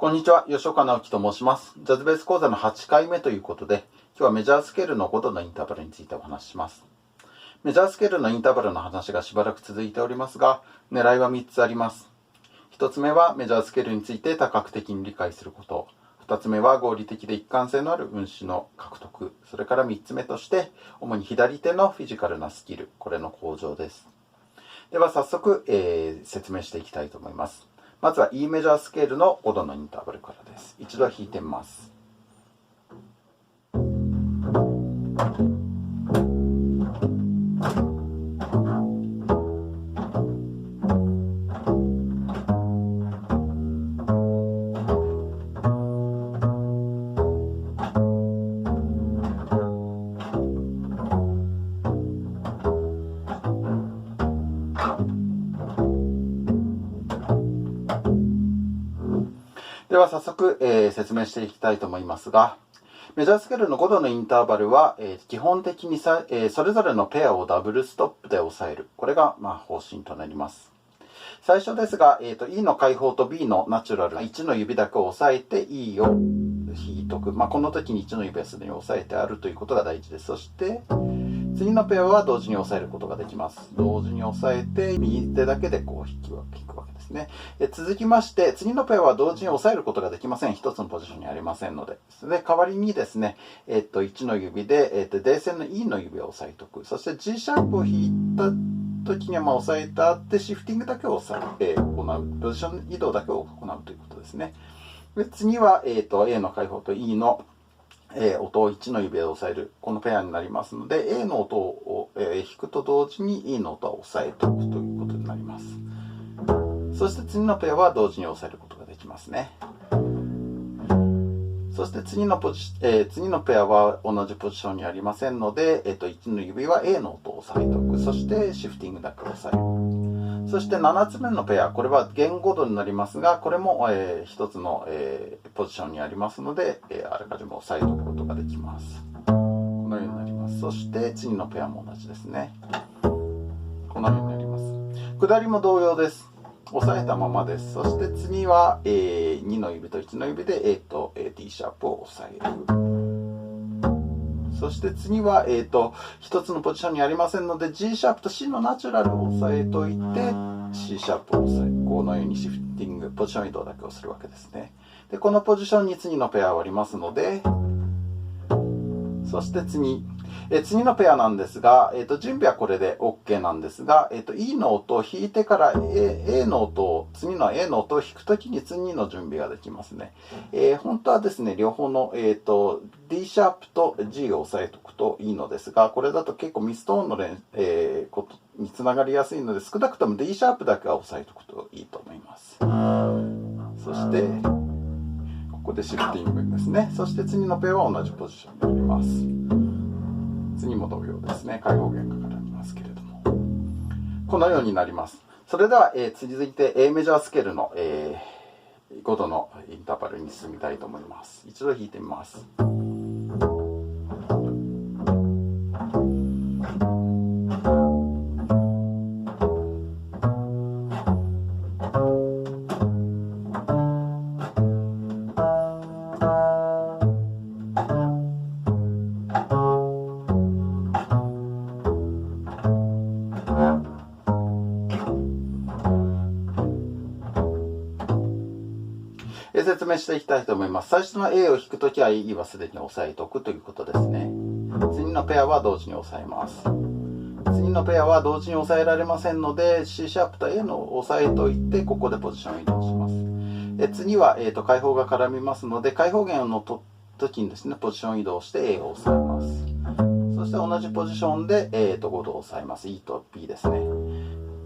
こんにちは、吉岡直樹と申します。ジャズベース講座の8回目ということで、今日はメジャースケールの5度のインターバルについてお話しします。メジャースケールのインターバルの話がしばらく続いておりますが、狙いは3つあります。1つ目はメジャースケールについて多角的に理解すること。2つ目は合理的で一貫性のある運指の獲得。それから3つ目として、主に左手のフィジカルなスキル、これの向上です。では早速、説明していきたいと思います。まずは E メジャースケールの5度のインターバルからです。一度弾いてみます。では早速、説明していきたいと思いますが、メジャースケールの5度のインターバルは、基本的にそれぞれのペアをダブルストップで押さえる。これが、方針となります。最初ですが、E の開放と B のナチュラル、1の指だけを押さえて E を弾いとく。この時に1の指はすでに押さえてあるということが大事です。そして、次のペアは同時に押さえることができます。同時に押さえて、右手だけでこう弾くわけですね。続きまして、次のペアは同時に押さえることができません。一つのポジションにありませんので。で、代わりにですね、1の指で、D 線の E の指を押さえておく。そして G シャープを弾いた時には押さえてあって、シフティングだけを行う。ポジション移動だけを行うということですね。で次は、A の開放と E の音を1の指で押さえる、このペアになりますので、A の音を弾くと同時に E の音を押さえておくということになります。そして次のペアは同時に押さえることができますね。そして次のペアは同じポジションにありませんので、1の指は A の音を押さえておく。そしてシフティングだけ押さえる。そして7つ目のペア、これは弦5度になりますが、これも、1つの、ポジションにありますので、あらかじめ押さえておくことができます。このようになります。そして次のペアも同じですね。このようになります。下りも同様です。押さえたままです。そして次は、2の指と1の指で A と D シャープを押さえる。そして次は、1つのポジションにありませんので G シャープと C のナチュラルを押さえといて C シャープを押さえる。このようにシフティング、ポジション移動だけをするわけですね。で、このポジションに次のペアはありますので、そして次のペアなんですが、準備はこれで OK なんですが、E の音を弾いてから A の音を、次の A の音を弾くときに次の準備ができますね。本当はですね、両方の、D シャープと G を押さえておくといいのですが、これだと結構ミストーンのことにつながりやすいので、少なくとも D シャープだけは押さえておくといいと思います。そして、ここでシフティングですね。そして次のペアは同じポジションになります。次も同様ですね。開放弦が絡みますけれども。このようになります。それでは、続いて A メジャースケールの、5度のインターバルに進みたいと思います。一度弾いてみます。説明していきたいと思います。最初の A を弾くときは E はすでに押さえておくということですね。次のペアは同時に押さえます。次のペアは同時に押さえられませんので C シャープと A の押さえておいて、ここでポジション移動します。次は、開放が絡みますので、開放弦の時にですね、ポジション移動して A を押さえます。そして同じポジションで、5度を押さえます。E と B ですね。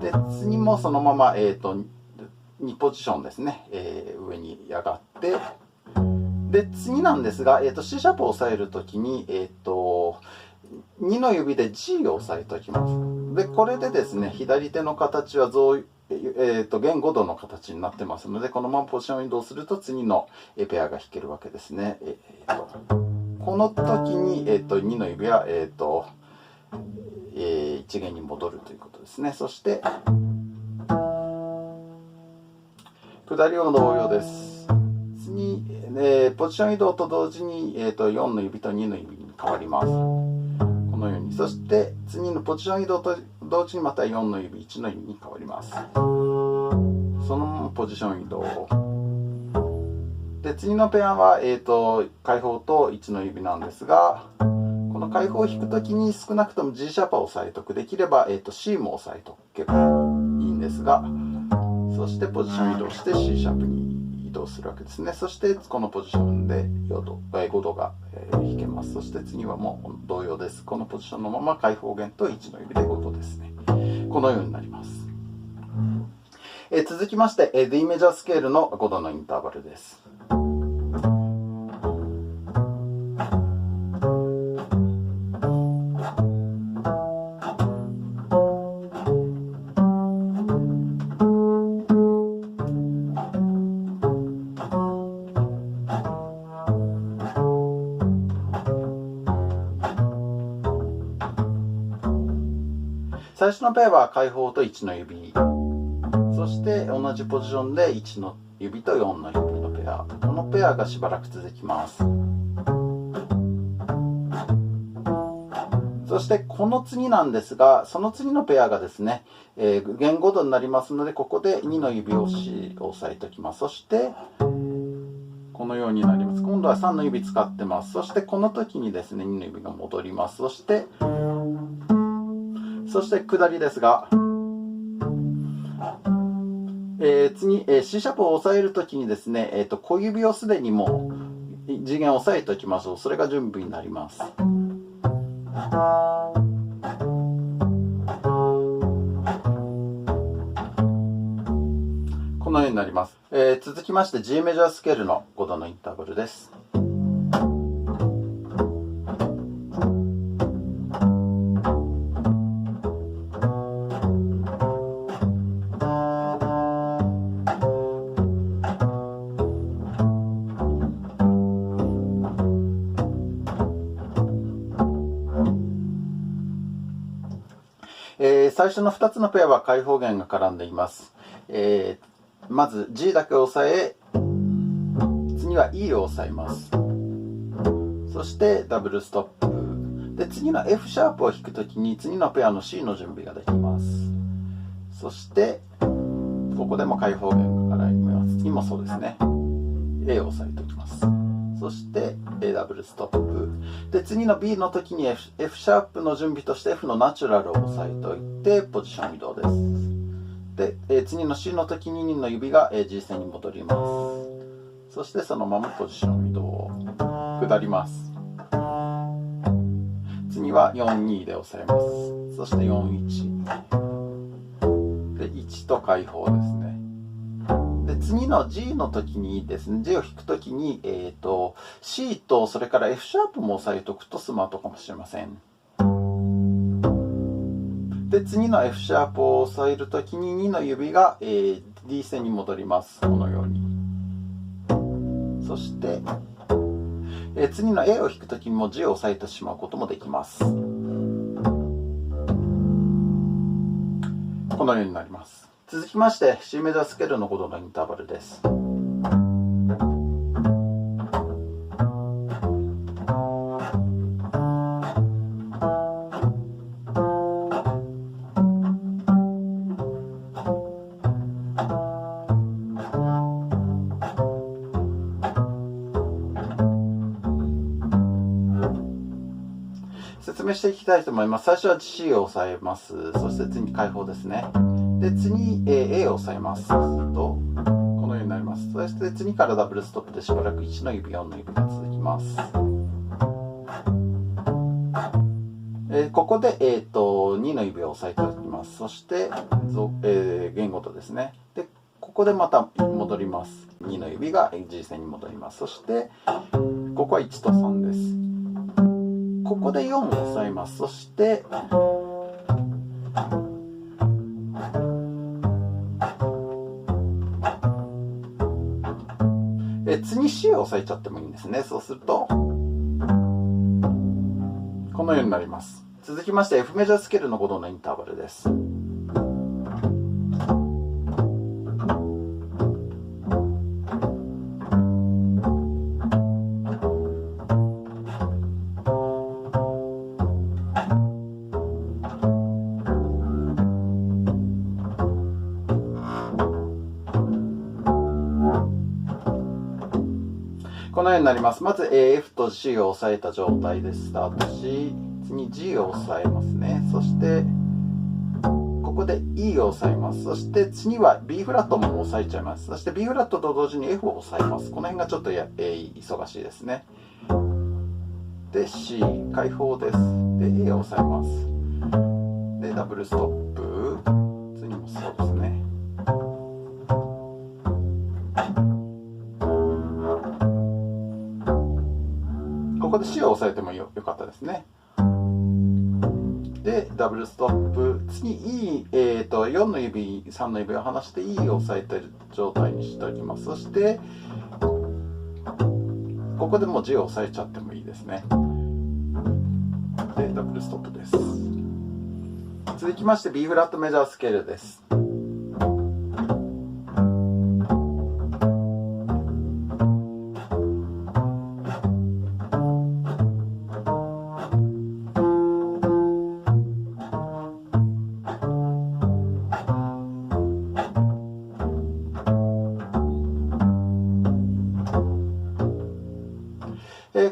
で、次もそのまま、2ポジションですね、上に上がって、で、次なんですが、C シャープを押さえるときに、2の指で G を押さえておきます。で、これでですね、左手の形は弦5度の形になってますので、このままポジション移動すると次のペアが弾けるわけですね。この時に、2の指は、1弦に戻るということですね。そして、下りも同様です。次ポジション移動と同時に、4の指と2の指に変わります。このように。そして次のポジション移動と同時にまた4の指、1の指に変わります。そのままポジション移動。で、次のペアは、開放と1の指なんですが、この開放を弾くときに少なくとも G シャープを押さえておく。できれば、C も押さえておけばいいんですが、そしてポジション移動して C シャープに移動するわけですね。そしてこのポジションで5度が弾けます。そして次はもう同様です。このポジションのまま開放弦と1の指で5度ですね。このようになります。続きまして、D メジャースケールの5度のインターバルです。最初のペアは開放と1の指、そして同じポジションで1の指と4の指のペア、このペアがしばらく続きます。そしてこの次なんですが、その次のペアがですね、弦5度になりますので、ここで2の指を押さえておきます。そしてこのようになります。今度は3の指使ってます。そしてこの時にですね、2の指が戻ります。そして下りですが、次、C シャープを押さえるときにですね、小指をすでにもう次元を押さえておきましょう。それが準備になります。このようになります。続きまして G メジャースケールの5度のインターバルです。最初の2つのペアは開放弦が絡んでいます。まず G だけ押さえ、次は E を押さえます。そしてダブルストップ。で、次の F シャープを弾くときに次のペアの C の準備ができます。そして、ここでも開放弦が絡みます。次もそうですね。A を押さえておきます。そして、ダブルストップ。で、次の B の時に F シャープの準備として F のナチュラルを押さえておいて、ポジション移動です。で、次の C の時に2の指が G 線に戻ります。そしてそのままポジション移動。下ります。次は4、2で押さえます。そして4、1。で、1と開放ですね。で、次の G の時にですね、G を弾く時に、C とそれから F シャープも押さえておくとスマートかもしれません。で、次の F シャープを押さえる時に2の指が、D 線に戻ります。このように。そして、次の A を弾く時にも G を押さえてしまうこともできます。このようになります。続きまして C メジャースケールの5度のインターバルです。説明していきたいと思います。最初は C を押さえます。そして次に開放ですね。で、次、A を押さえます。と、このようになります。そして次からダブルストップでしばらく1の指、4の指が続きます。ここで、2の指を押さえておきます。そして、弦ごとですね。で、ここでまた戻ります。2の指が G 線に戻ります。そして、ここは1と3です。ここで4を押さえます。そして、次 C を押さえちゃってもいいんですね。そうすると、このようになります。続きまして F メジャースケールの5度のインターバルです。このようになります。まず F と C を押さえた状態でスタートし、次 G を押さえますね。そしてここで E を押さえます。そして次は B フラットも押さえちゃいます。そして B フラットと同時に F を押さえます。この辺がちょっと忙しいですね。で C 開放です。で A を押さえます。でダブルストップ、次もそうですね。ここで C を押さえてもよかったですね。でダブルストップ、次 E、4の指3の指を離して E を押さえている状態にしておきます。そしてここでもう G を押さえちゃってもいいですね。でダブルストップです。続きまして B フラットメジャースケールです。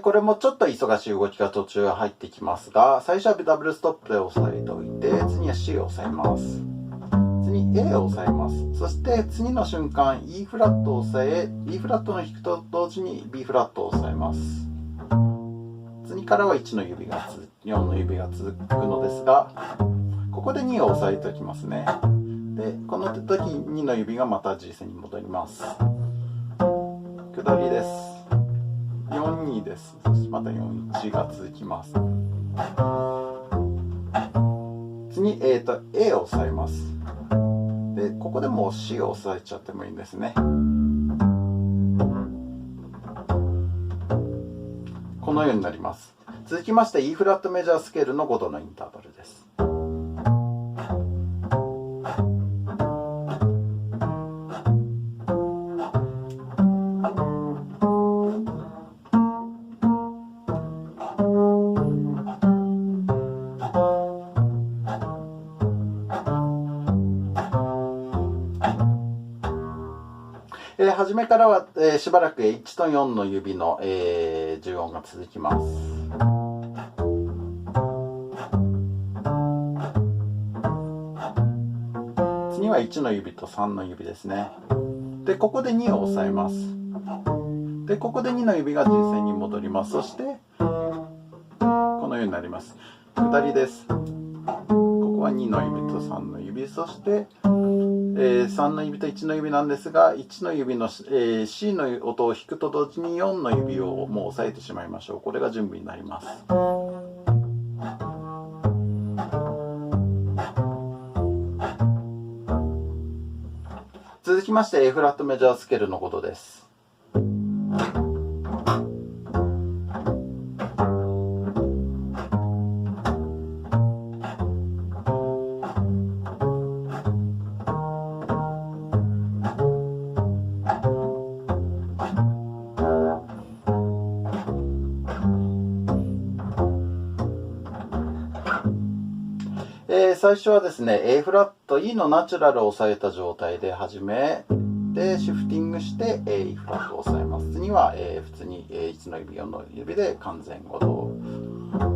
これもちょっと忙しい動きが途中入ってきますが、最初はダブルストップで押さえておいて、次は C を押さえます。次 A を押さえます。そして次の瞬間 E フラットを押さえ、E フラットの弾くと同時に B フラットを押さえます。次からは1の指が4の指が続くのですが、ここで2を押さえておきますね。でこの時2の指がまた G 線に戻ります。下りです。4、2です。そしてまた4、1が続きます。次、A を押さえます。で、ここでもう C を押さえちゃってもいいんですね。このようになります。続きまして E フラットメジャースケールの5度のインターバルです。初めからは、しばらく1と4の指の、重音が続きます。次は1の指と3の指ですね。でここで2を押さえます。でここで2の指が G 線に戻ります。そしてこのようになります。下りです。ここは2の指と3の指、そして3の指と1の指なんですが、1の指の、C の音を弾くと同時に4の指をもう押さえてしまいましょう。これが準備になります。続きまして A フラットメジャースケールの5度です。最初はですね A フラット E のナチュラルを押さえた状態で始めでシフティングして E フラットを押さえます。次は普通に1の指4の指で完全5度。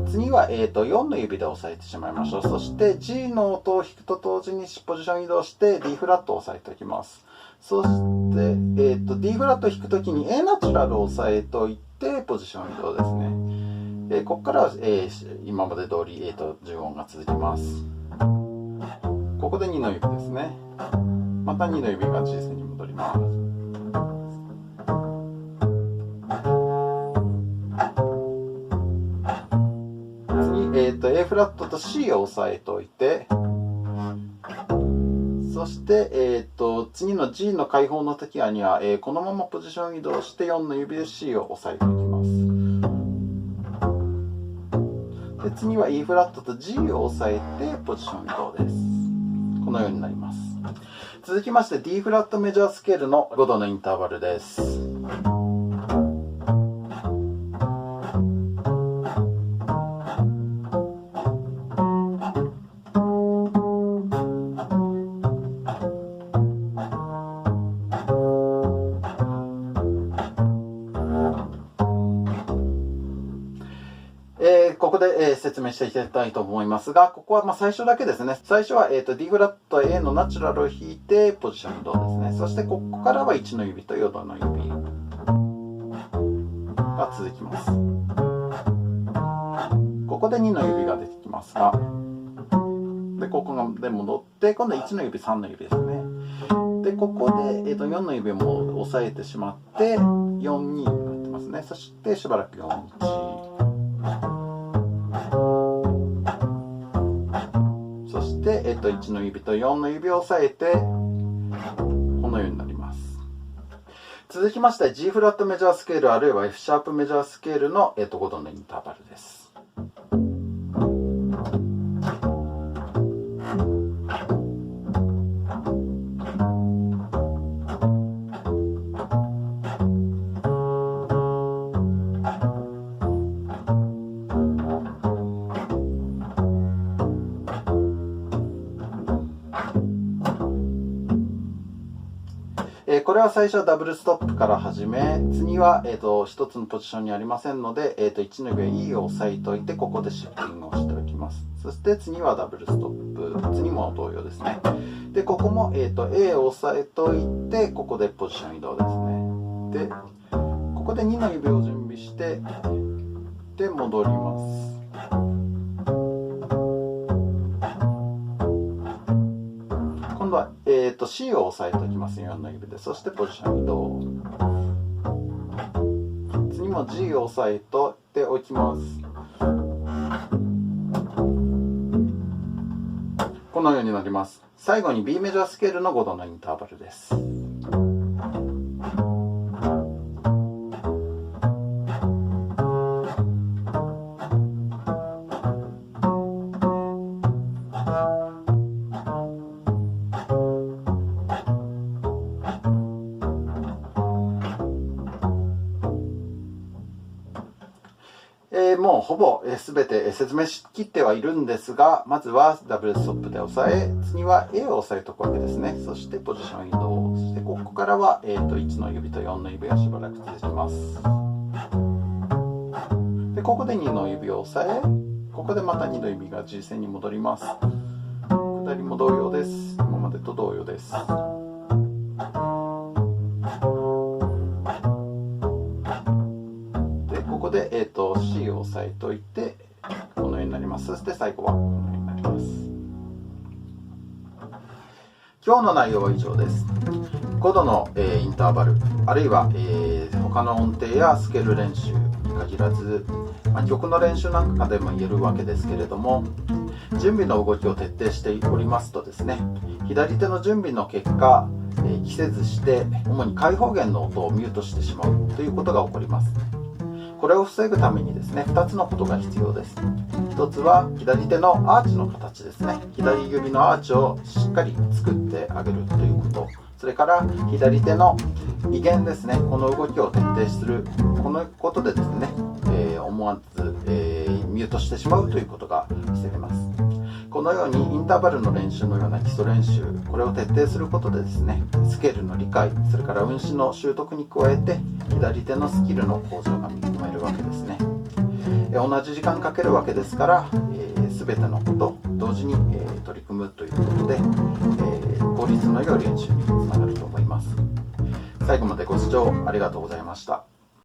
次は4の指で押さえてしまいましょう。そして G の音を弾くと同時にポジション移動して D フラットを押さえておきます。そして、D フラットを弾くときに A ナチュラルを押さえておいてポジション移動ですね。ここからは、今まで通り、重音が続きます。ここで2の指ですね。また2の指が G 線に戻ります。次、A フラットと C を押さえておいて、そして、次の G の開放の時には、このままポジション移動して4の指で C を押さえていきます。で次は E フラットと G を押さえてポジション移動です。このようになります。続きまして D フラットメジャースケールの5度のインターバルです。説明していきたいと思いますが、ここは最初だけですね。最初は、D フラット A のナチュラルを弾いて、ポジション移動ですね。そしてここからは1の指と4の指が続きます。ここで2の指が出てきますが、で、ここで戻って、今度は1の指、3の指ですね。で、ここで、4の指も押さえてしまって、4、2になってますね。そしてしばらく4、1。そして、1の指と4の指を押さえて、このようになります。続きまして、G フラットメジャースケールあるいは F シャープメジャースケールの、5度のインターバルです。これは最初はダブルストップから始め、次は、1つのポジションにありませんので、1の指は E を押さえておいて、ここでシフティングをしておきます。そして次はダブルストップ。次も同様ですね。で、ここも、A を押さえておいて、ここでポジション移動ですね。で、ここで2の指を準備して、で、戻ります。今度は、C を押さえておきます。4の指で。そしてポジション移動。次も G を押さえておきます。このようになります。最後に B メジャースケールの5度のインターバルです。もうほぼ全て説明しきってはいるんですが、まずはダブルストップで押さえ、次は A を押さえておくわけですね。そしてポジション移動。そしてここからは、1の指と4の指がしばらく続きます。で、ここで2の指を押さえ、ここでまた2の指が G 線に戻ります。下りも同様です。今までと同様です。ここで、C を押さえておいて、このようになります。そして最後はこのようになります。今日の内容は以上です。5度の、インターバル、あるいは、他の音程やスケール練習に限らず、曲の練習なんかでも言えるわけですけれども、準備の動きを徹底しておりますとですね、左手の準備の結果、気せずして主に開放弦の音をミュートしてしまうということが起こります。これを防ぐためにですね、2つのことが必要です。1つは左手のアーチの形ですね。左指のアーチをしっかり作ってあげるということ。それから左手の威厳ですね。この動きを徹底する。このことでですね、思わず、ミュートしてしまうということが防げます。このようにインターバルの練習のような基礎練習、これを徹底することでですね、スケールの理解、それから運指の習得に加えて、左手のスキルの向上が見込めるわけですね。同じ時間かけるわけですから、全てのこと同時に、取り組むということで、効率の良い練習につながると思います。最後までご視聴ありがとうございました。